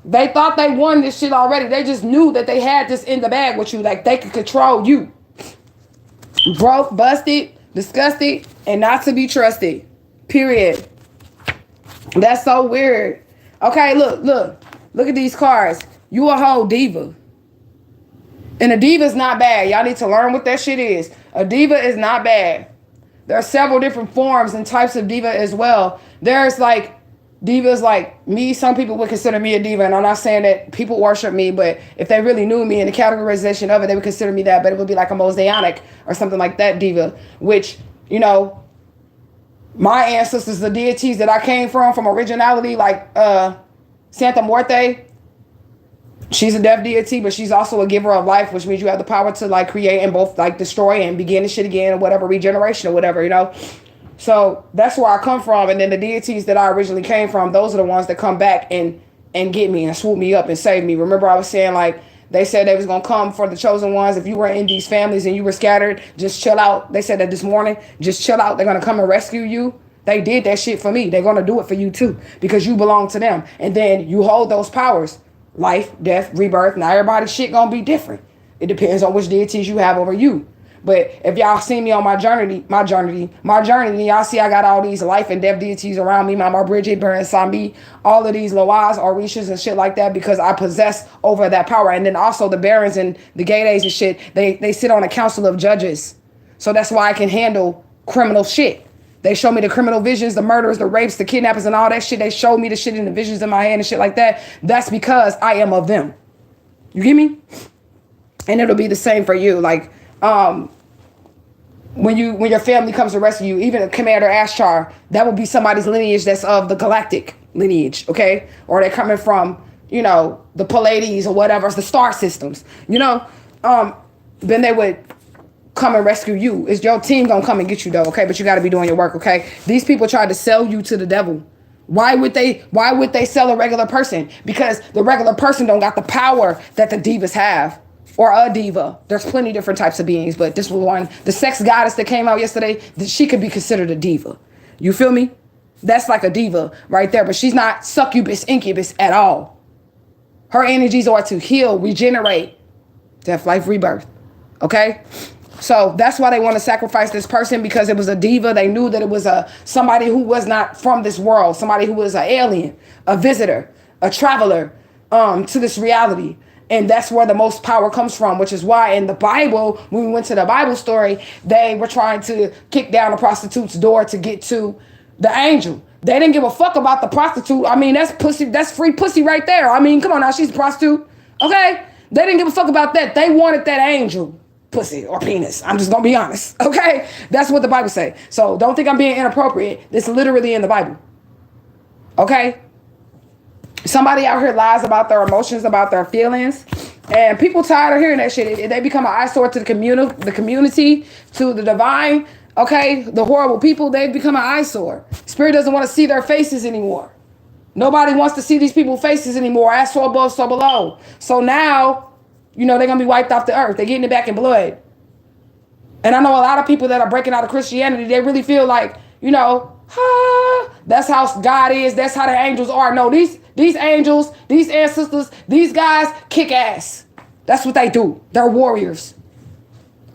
They thought they won this shit already. They just knew that they had this in the bag with you. Like they could control you. Broke, busted, disgusted, and not to be trusted. Period. That's so weird. Okay, look at these cards. You a whole diva. And a diva is not bad. Y'all need to learn what that shit is. A diva is not bad. There are several different forms and types of diva as well. There's like divas like me. Some people would consider me a diva, and I'm not saying that people worship me, but if they really knew me and the categorization of it, they would consider me that. But it would be like a mosaic or something like that diva, which, you know, my ancestors, the deities that I came from originality, like Santa Muerte. She's a death deity, but she's also a giver of life, which means you have the power to like create and both like destroy and begin the shit again or whatever, regeneration or whatever, you know? So that's where I come from. And then the deities that I originally came from, those are the ones that come back and get me and swoop me up and save me. Remember I was saying like, they said they was going to come for the chosen ones. If you were in these families and you were scattered, just chill out. They said that this morning, just chill out. They're going to come and rescue you. They did that shit for me. They're going to do it for you too, because you belong to them. And then you hold those powers. Life, death, rebirth. Now everybody's shit gonna be different. It depends on which deities you have over you. But if y'all see me on my journey, then y'all see I got all these life and death deities around me. Mama Bridget, Baron Sambi, all of these Loas, Orishas and shit like that, because I possess over that power. And then also the barons and the Gades and shit, they sit on a council of judges. So that's why I can handle criminal shit. They show me the criminal visions, the murders, the rapes, the kidnappings, and all that shit. They show me the shit in the visions in my head and shit like that. That's because I am of them. You get me? And it'll be the same for you. Like, when your family comes to rescue you, even Commander Ashtar, that will be somebody's lineage that's of the galactic lineage, okay? Or they're coming from, you know, the Pleiades or whatever, it's the star systems, you know? Then they would come and rescue you. Is your team gonna come and get you though, okay? But you gotta be doing your work, okay? These people tried to sell you to the devil. Why would they sell a regular person? Because the regular person don't got the power that the divas have. Or a diva. There's plenty different types of beings, but this was one, the sex goddess that came out yesterday, she could be considered a diva. You feel me? That's like a diva right there, but she's not succubus, incubus at all. Her energies are to heal, regenerate, death, life, rebirth, okay? So that's why they want to sacrifice this person, because it was a diva. They knew that it was somebody who was not from this world, somebody who was an alien, a visitor, a traveler to this reality. And that's where the most power comes from, which is why in the Bible, when we went to the Bible story, they were trying to kick down a prostitute's door to get to the angel. They didn't give a fuck about the prostitute. I mean, that's pussy. That's free pussy right there. I mean, come on now, she's a prostitute. Okay? They didn't give a fuck about that. They wanted that angel. pussy or penis. I'm just gonna be honest. Okay? That's what the Bible say. So don't think I'm being inappropriate. It's literally in the Bible. Okay? Somebody out here lies about their emotions, about their feelings. And people tired of hearing that shit. They become an eyesore to the community, to the divine. Okay? The horrible people, they become an eyesore. Spirit doesn't want to see their faces anymore. Nobody wants to see these people's faces anymore. As so above, so below. So now, they're going to be wiped off the earth. They're getting it back in blood. And I know a lot of people that are breaking out of Christianity, they really feel like, that's how God is. That's how the angels are. No, these angels, these ancestors, these guys kick ass. That's what they do. They're warriors.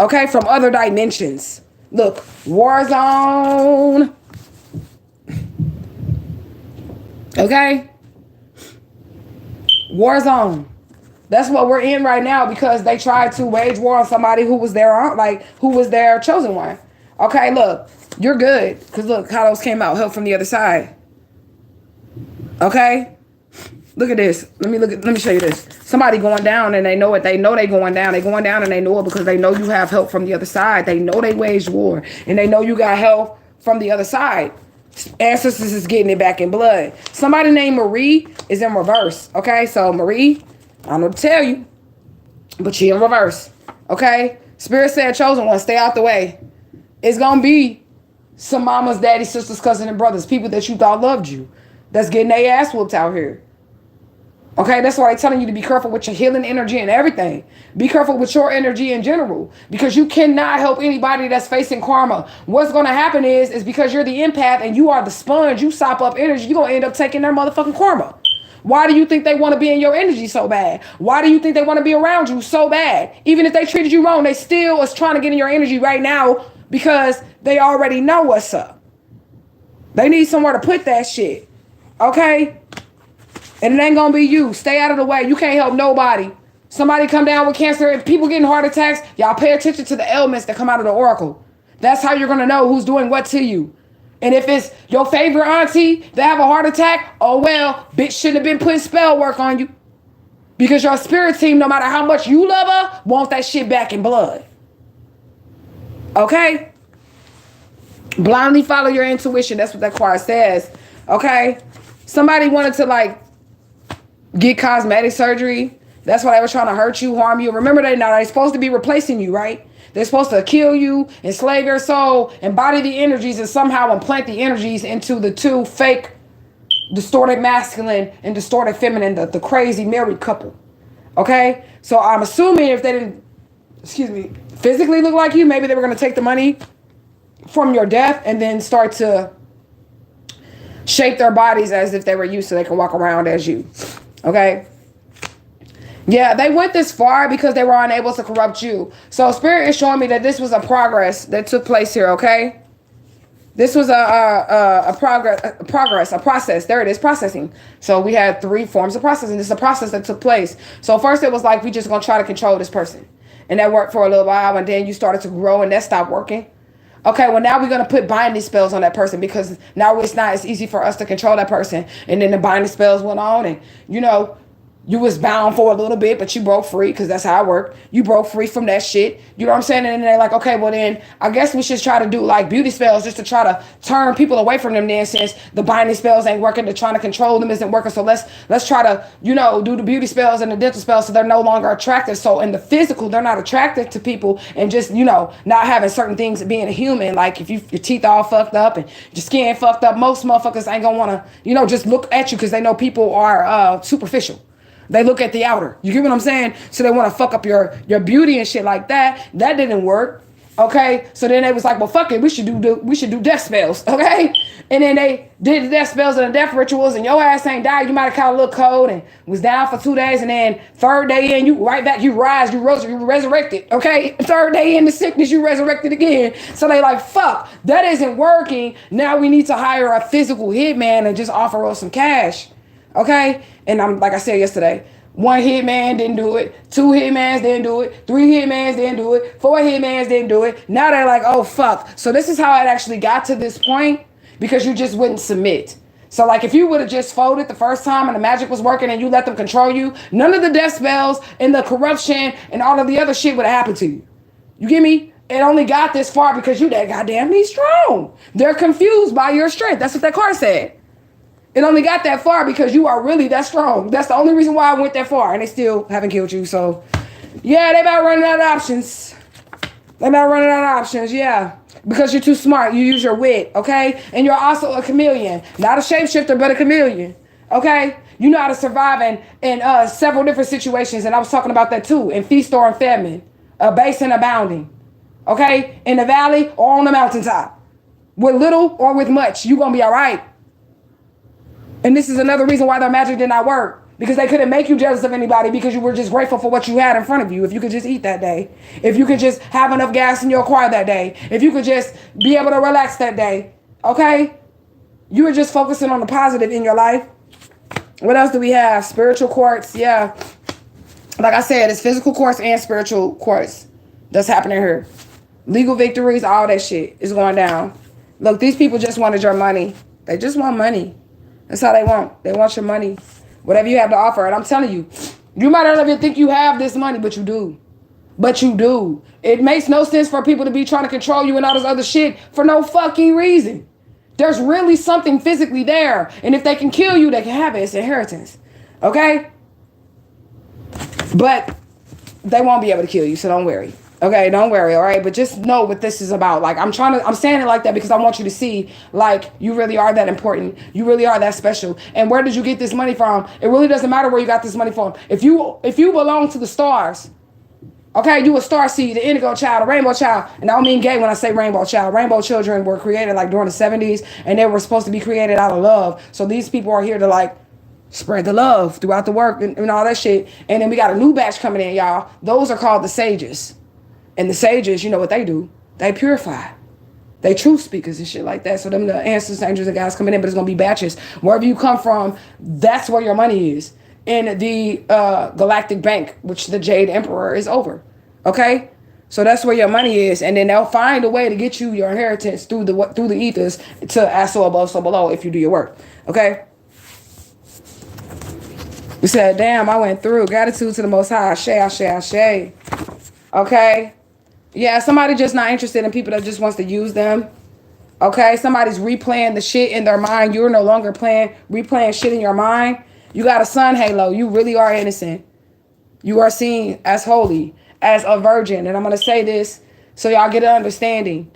Okay? From other dimensions. Look, war zone. Okay? War zone. That's what we're in right now because they tried to wage war on somebody who was their chosen one. Okay, look, you're good. Because look how those came out. Help from the other side. Okay? Look at this. Let me show you this. Somebody going down and they know it. They know they going down. They going down and they know it because they know you have help from the other side. They know they waged war. And they know you got help from the other side. Ancestors is getting it back in blood. Somebody named Marie is in reverse. Okay, so Marie, I don't know what to tell you, but she in reverse. Okay, Spirit said, chosen one, stay out the way. It's gonna be some mamas, daddies, sisters, cousins, and brothers, people that you thought loved you, that's getting their ass whooped out here. Okay, that's why they're telling you to be careful with your healing energy and everything. Be careful with your energy in general because you cannot help anybody that's facing karma. What's going to happen is because you're the empath and you are the sponge, you sop up energy, you're going to end up taking their motherfucking karma. Why do you think they want to be in your energy so bad? Why do you think they want to be around you so bad? Even if they treated you wrong, they still is trying to get in your energy right now because they already know what's up. They need somewhere to put that shit. Okay? And it ain't gonna be you. Stay out of the way. You can't help nobody. Somebody come down with cancer and people getting heart attacks. Y'all pay attention to the ailments that come out of the oracle. That's how you're gonna know who's doing what to you. And if it's your favorite auntie that have a heart attack, oh well, bitch shouldn't have been putting spell work on you. Because your spirit team, no matter how much you love her, wants that shit back in blood. Okay? Blindly follow your intuition. That's what that choir says. Okay? Somebody wanted to get cosmetic surgery. That's why they were trying to hurt you, harm you. Remember, they're supposed to be replacing you, right? They're supposed to kill you, enslave your soul, embody the energies, and somehow implant the energies into the two fake, distorted masculine and distorted feminine, the crazy married couple. Okay? So I'm assuming if they didn't, physically look like you, maybe they were going to take the money from your death and then start to shape their bodies as if they were you so they can walk around as you. Okay? Yeah, they went this far because they were unable to corrupt you. So Spirit is showing me that this was a progress that took place here, okay? This was a process. There it is, processing. So we had 3 forms of processing. This is a process that took place. So first it was like, we just going to try to control this person. And that worked for a little while, and then you started to grow, and that stopped working. Okay, well, now we're going to put binding spells on that person because now it's not as easy for us to control that person. And then the binding spells went on and, you was bound for a little bit, but you broke free because that's how it worked. You broke free from that shit. You know what I'm saying? And then they're like, okay, well then I guess we should try to do beauty spells just to try to turn people away from them then since the binding spells ain't working. They're trying to control them isn't working. So let's try to, do the beauty spells and the dental spells so they're no longer attractive. So in the physical, they're not attractive to people and just, not having certain things being a human. Like if your teeth all fucked up and your skin fucked up, most motherfuckers ain't gonna want to, just look at you because they know people are superficial. They look at the outer. You get what I'm saying? So they want to fuck up your beauty and shit like that. That didn't work. Okay? So then they was like, well, fuck it. We should do death spells. Okay? And then they did the death spells and the death rituals and your ass ain't died. You might have caught a little cold and was down for 2 days and then 3rd day in, you right back, you rise, you rose, you resurrected. Okay? 3rd day in the sickness, you resurrected again. So they like, fuck, that isn't working. Now we need to hire a physical hitman and just offer us some cash. Okay? And I'm like I said yesterday, 1 hitman didn't do it, 2 hitmans didn't do it, 3 hitmans didn't do it, 4 hitmans didn't do it. Now they're like, oh fuck. So this is how it actually got to this point because you just wouldn't submit. So if you would have just folded the first time and the magic was working and you let them control you, none of the death spells and the corruption and all of the other shit would have happened to you. You get me? It only got this far because you that goddamn strong. They're confused by your strength. That's what that card said. It only got that far because you are really that strong. That's the only reason why I went that far. And they still haven't killed you. So, yeah, they about running out of options. They about running out of options, yeah. Because you're too smart. You use your wit, okay? And you're also a chameleon. Not a shapeshifter, but a chameleon, okay? You know how to survive in several different situations. And I was talking about that too. In feast or in famine. Base and abounding. Okay? In the valley or on the mountaintop. With little or with much. You're going to be all right. And this is another reason why their magic did not work. Because they couldn't make you jealous of anybody because you were just grateful for what you had in front of you. If you could just eat that day. If you could just have enough gas in your car that day. If you could just be able to relax that day. Okay? You were just focusing on the positive in your life. What else do we have? Spiritual quartz. Yeah. Like I said, it's physical quartz and spiritual quartz that's happening here. Legal victories, all that shit is going down. Look, these people just wanted your money. They just want money. That's all they want. They want your money. Whatever you have to offer. And I'm telling you, you might not even think you have this money, but you do. But you do. It makes no sense for people to be trying to control you and all this other shit for no fucking reason. There's really something physically there. And if they can kill you, they can have it. It's inheritance. Okay? But they won't be able to kill you, so don't worry. Okay, don't worry, all right? But just know what this is about. Like, I'm saying it like that because I want you to see, like, you really are that important. You really are that special. And where did you get this money from? It really doesn't matter where you got this money from. If you belong to the stars, okay, you a star seed, the indigo child, a rainbow child. And I don't mean gay when I say rainbow child. Rainbow children were created, like, during the 70s, and they were supposed to be created out of love. So these people are here to, like, spread the love throughout the work and all that shit. And then we got a new batch coming in, y'all. Those are called the sages. And the sages, you know what they do? They purify. They truth speakers and shit like that. So them the ancestors, angels, and guys coming in, but it's going to be batches. Wherever you come from, that's where your money is. In the galactic bank, which the Jade Emperor is over. Okay? So that's where your money is. And then they'll find a way to get you your inheritance through the ethers to as so above, so below if you do your work. Okay? We said, damn, I went through. Gratitude to the Most High. Ashe, ashe, ashe. Okay? Yeah, somebody just not interested in people that just wants to use them. Okay? Somebody's replaying the shit in their mind. You're no longer replaying shit in your mind. You got a sun halo. You really are innocent. You are seen as holy, as a virgin. And I'm going to say this so y'all get an understanding.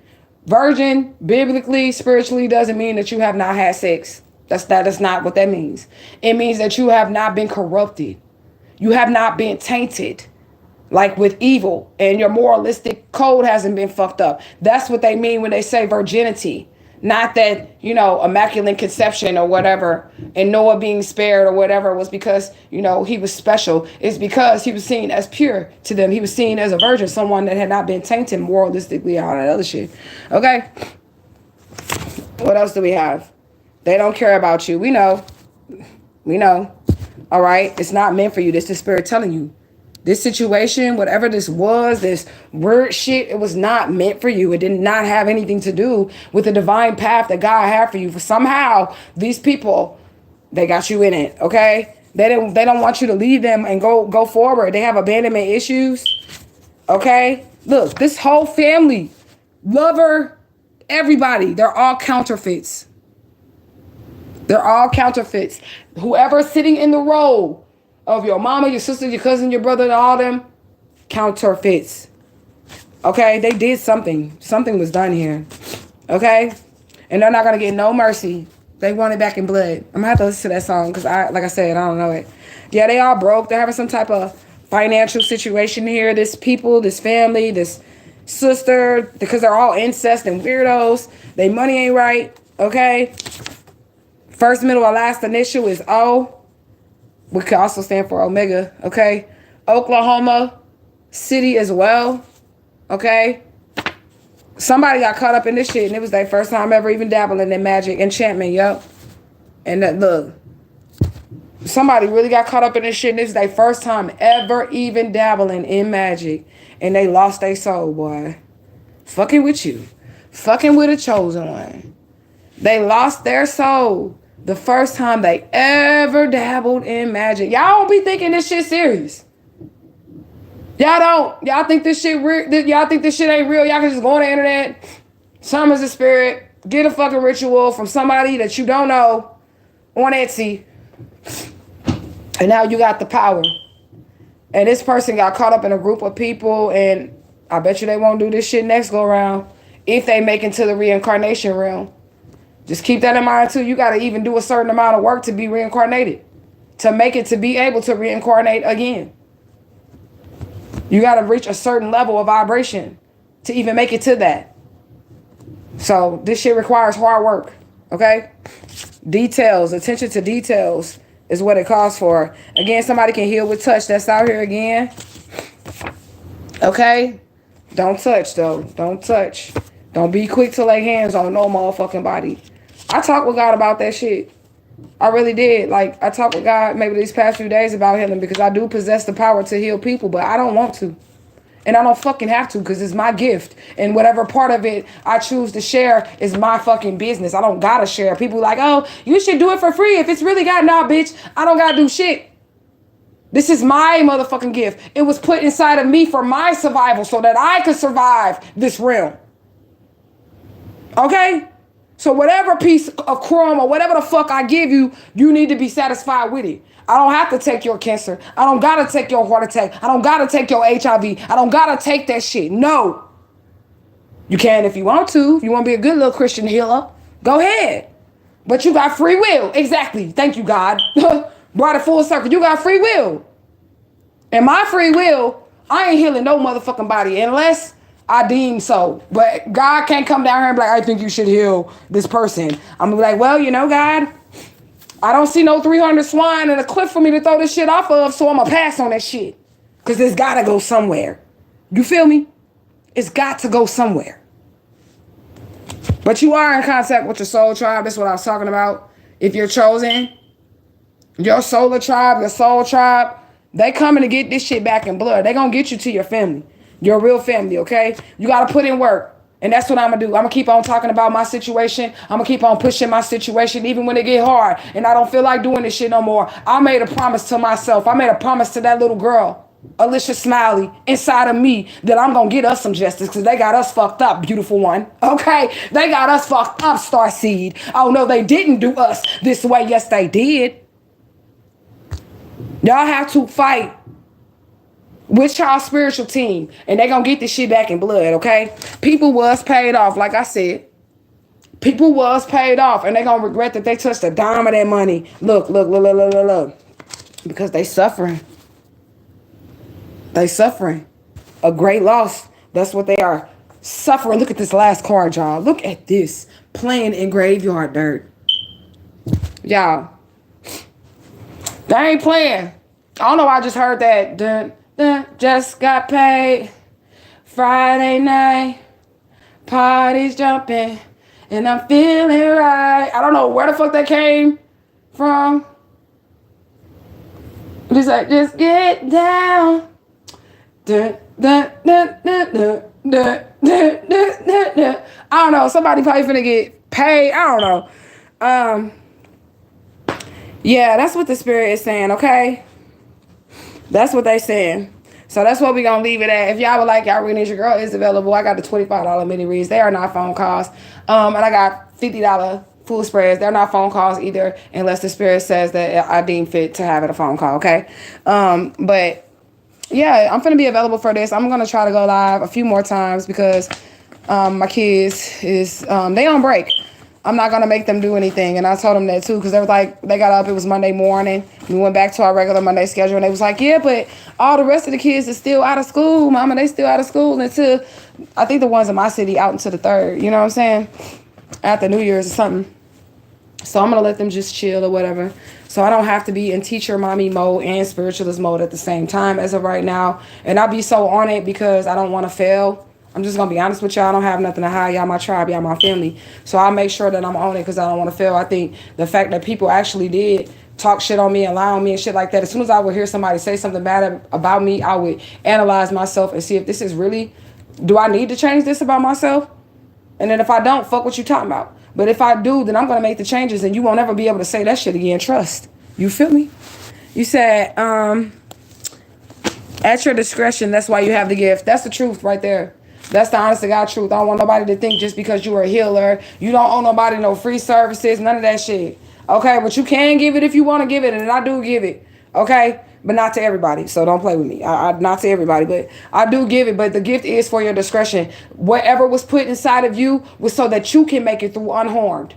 Virgin, biblically, spiritually, doesn't mean that you have not had sex. That's not what that means. It means that you have not been corrupted. You have not been tainted, like with evil, and your moralistic code hasn't been fucked up. That's what they mean when they say virginity. Not that, immaculate conception or whatever, and Noah being spared or whatever was because, he was special. It's because he was seen as pure to them. He was seen as a virgin, someone that had not been tainted moralistically, all that other shit. Okay? What else do we have? They don't care about you. We know. All right? It's not meant for you. This is the spirit telling you. This situation, whatever this was, this word shit, it was not meant for you. It did not have anything to do with the divine path that God had for you. For somehow, these people, they got you in it, okay? They don't want you to leave them and go forward. They have abandonment issues, okay? Look, this whole family, lover, everybody, they're all counterfeits. They're all counterfeits. Whoever's sitting in the role of your mama, your sister, your cousin, your brother, all them, counterfeits. Okay? They did something. Something was done here. Okay? And they're not going to get no mercy. They want it back in blood. I'm going to have to listen to that song because, like I said, I don't know it. Yeah, they all broke. They're having some type of financial situation here. This people, this family, this sister, because they're all incest and weirdos. They money ain't right. Okay? First, middle, or last initial is O. We could also stand for Omega, okay? Oklahoma City as well, okay? Somebody got caught up in this shit, and it was their first time ever even dabbling in magic, enchantment, yup. And look, somebody really got caught up in this shit, and this is their first time ever even dabbling in magic, and they lost their soul, boy. Fucking with you. Fucking with a chosen one. They lost their soul. The first time they ever dabbled in magic. Y'all don't be thinking this shit serious. Y'all think this shit real? Y'all think this shit ain't real? Y'all can just go on the internet, summons a spirit, get a fucking ritual from somebody that you don't know on Etsy, and now you got the power. And this person got caught up in a group of people, and I bet you they won't do this shit next go around if they make it to the reincarnation realm. Just keep that in mind too. You got to even do a certain amount of work to be reincarnated, to make it to be able to reincarnate again. You got to reach a certain level of vibration to even make it to that. So this shit requires hard work, okay? Details, attention to details is what it calls for. Again, somebody can heal with touch. That's out here again. Okay? Don't touch, though. Don't touch. Don't be quick to lay hands on no motherfucking body. I talked with God about that shit. I really did. Like, I talked with God maybe these past few days about healing because I do possess the power to heal people, but I don't want to. And I don't fucking have to because it's my gift. And whatever part of it I choose to share is my fucking business. I don't gotta share. People like, oh, you should do it for free. If it's really got, nah, bitch, I don't gotta do shit. This is my motherfucking gift. It was put inside of me for my survival so that I could survive this realm. Okay? So whatever piece of crumb or whatever the fuck I give you, you need to be satisfied with it. I don't have to take your cancer. I don't gotta take your heart attack. I don't gotta take your HIV. I don't gotta take that shit. No. You can if you want to. If you want to be a good little Christian healer, go ahead. But you got free will. Exactly. Thank you, God. Brought it full circle. You got free will. And my free will, I ain't healing no motherfucking body unless I deem so. But God can't come down here and be like, I think you should heal this person. I'm gonna be like, well, you know, God, I don't see no 300 swine and a cliff for me to throw this shit off of, so I'm gonna pass on that shit. Because it's gotta go somewhere. You feel me? It's got to go somewhere. But you are in contact with your soul tribe. That's what I was talking about. If you're chosen, your solar tribe, your soul tribe, they coming to get this shit back in blood. They gonna get you to your family. Your real family, okay? You got to put in work. And that's what I'm going to do. I'm going to keep on talking about my situation. I'm going to keep on pushing my situation even when it get hard. And I don't feel like doing this shit no more. I made a promise to myself. I made a promise to that little girl, Alicia Smiley, inside of me that I'm going to get us some justice because they got us fucked up, beautiful one. Okay? They got us fucked up, Starseed. Oh, no, they didn't do us this way. Yes, they did. Y'all have to fight with y'all spiritual team, and they gonna get this shit back in blood, okay? People was paid off, like I said. People was paid off, and they gonna regret that they touched a dime of that money. Look. Because they suffering. They suffering. A great loss. That's what they are. Suffering. Look at this last card, y'all. Look at this. Playing in graveyard dirt. Y'all. They ain't playing. I don't know why I just heard that. Just got paid Friday night, parties jumping, and I'm feeling right. I don't know where the fuck that came from. Just like, just get down. I don't know. Somebody probably finna get paid. I don't know. Yeah, that's what the spirit is saying, okay? That's what they saying. So that's what we gonna leave it at. If y'all would like y'all readings, your girl is available. I got the $25 mini reads. They are not phone calls. And I got $50 full spreads. They're not phone calls either, unless the spirit says that I deem fit to have it a phone call, okay? But yeah, I'm gonna be available for this. I'm gonna try to go live a few more times because my kids is they on break. I'm not going to make them do anything. And I told them that too, because they were like, they got up, it was Monday morning. We went back to our regular Monday schedule, and they was like, yeah, but all the rest of the kids is still out of school, mama. They still out of school until, I think the ones in my city out until the 3rd, you know what I'm saying? After New Year's or something. So I'm going to let them just chill or whatever. So I don't have to be in teacher, mommy mode and spiritualist mode at the same time as of right now. And I'll be so on it because I don't want to fail. I'm just going to be honest with y'all. I don't have nothing to hide. Y'all my tribe. Y'all my family. So I'll make sure that I'm on it because I don't want to fail. I think the fact that people actually did talk shit on me and lie on me and shit like that, as soon as I would hear somebody say something bad about me, I would analyze myself and see if this is really, do I need to change this about myself? And then if I don't, fuck what you talking about. But if I do, then I'm going to make the changes and you won't ever be able to say that shit again. Trust. You feel me? You said, At your discretion, that's why you have the gift. That's the truth right there. That's the honest to God truth. I don't want nobody to think just because you are a healer, you don't owe nobody no free services, none of that shit. Okay, but you can give it if you want to give it, and I do give it. Okay, but not to everybody. So don't play with me. Not to everybody, but I do give it. But the gift is for your discretion. Whatever was put inside of you was so that you can make it through unharmed.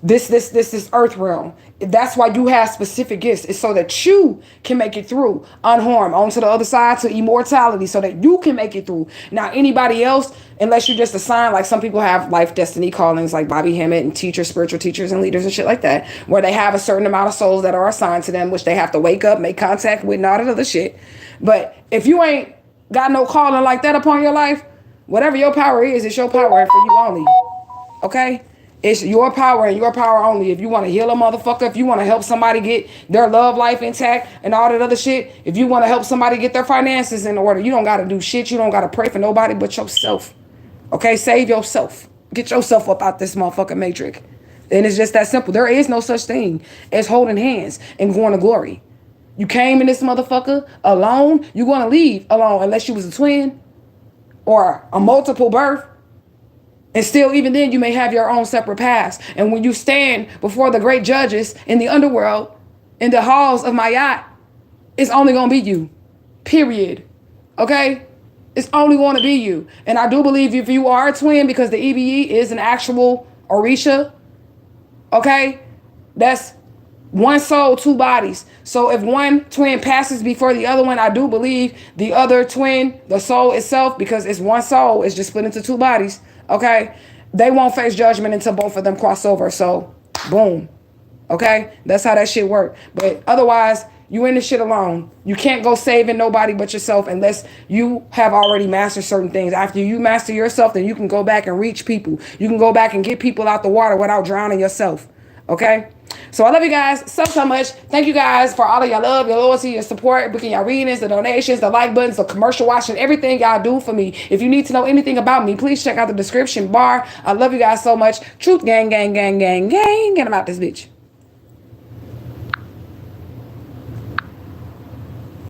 This earth realm. That's why you have specific gifts. It's so that you can make it through unharmed onto the other side to immortality, so that you can make it through. Now, anybody else, unless you're just assigned, like some people have life destiny callings, like Bobby Hammett and teachers, spiritual teachers and leaders and shit like that, where they have a certain amount of souls that are assigned to them, which they have to wake up, make contact with, and all that other shit. But if you ain't got no calling like that upon your life, whatever your power is, it's your power and for you only. Okay? It's your power and your power only. If you want to heal a motherfucker, if you want to help somebody get their love life intact and all that other shit, if you want to help somebody get their finances in order, you don't got to do shit. You don't got to pray for nobody but yourself. Okay? Save yourself. Get yourself up out this motherfucking matrix. And it's just that simple. There is no such thing as holding hands and going to glory. You came in this motherfucker alone. You're going to leave alone unless you was a twin or a multiple birth. And still, even then, you may have your own separate paths. And when you stand before the great judges in the underworld, in the halls of Mayat, it's only going to be you. Period. Okay? It's only going to be you. And I do believe if you are a twin, because the EBE is an actual Orisha, okay? That's one soul, two bodies. So if one twin passes before the other one, I do believe the other twin, the soul itself, because it's one soul, it's just split into two bodies. Okay, they won't face judgment until both of them cross over. So, boom. Okay, that's how that shit work. But otherwise, you in this shit alone. You can't go saving nobody but yourself unless you have already mastered certain things. After you master yourself, then you can go back and reach people. You can go back and get people out the water without drowning yourself. Okay. So I love you guys so much. Thank you guys for all of your love, your loyalty, your support, booking your readings, the donations, the like buttons, the commercial watching, everything y'all do for me. If you need to know anything about me, please check out the description bar. I love you guys so much. Truth gang, gang, gang, gang, gang. Get them out this bitch.